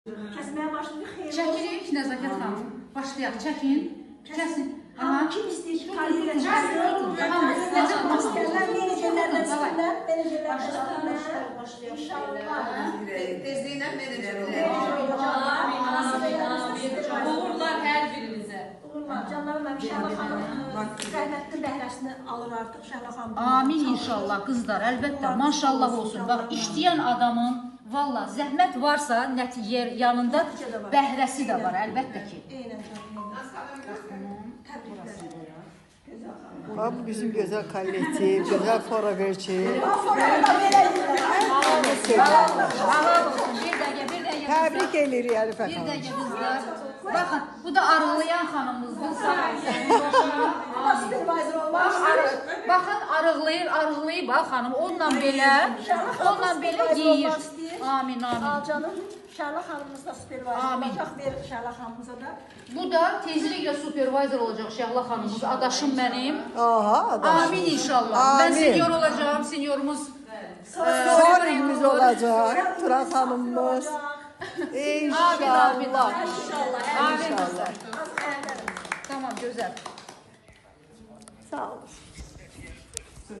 Kəsməyə başlayır, xeyirli olsun. Çəkirik Nəzakət xanım. Başlayaq, çəkin. Kəsin. Kim istəyir ki, kariyerə çıxsın? Askerlər, menecerlərlə çıxsınlar, menecerlərlə çıxsınlar. İnşallah. Tezliğiyle menajer Uğurlar hər birinizə. Uğurlar, canlarım mənim Şəhla xanım rəhmətli bəhrəsini alır artıq Şəhla xanım. Amin inşallah qızlar, əlbəttə. Maşallah olsun. Bax, işləyən adamın valla zəhmət varsa nəticə yanında bəhrəsi də var, əlbəttə ki. Eynən canım. Bak bu bizim güzel kollektiv, güzel fotoğrafçı. Halal olsun. Bir dəqiqə. Təbrik edirik Əlifə Bir xanım. dəqiqə qızlar. Baxın, bu da arıqlayan xanımımızdır. Sağ Bu da supervisor olmaq istəyir. Baxın, arıqlayır bax xanım. Onunla belə yeyir. Amin, amin. Al canım. Şəhla xanımımız da supervisor. Amin. Bacaq verir Şəhla xanımıza da. Bu da tezliklə supervisor olacaq Şəhla xanımımız. Adaşım mənim. Aha, adam. Amin inşallah. Ben Amin. senyor olacağım. Senyorumuz Sonrayımız olacak. Turan Hanımımız. İnşallah. Amin. Amin. İnşallah. Tamam, güzel. Sağ olasın.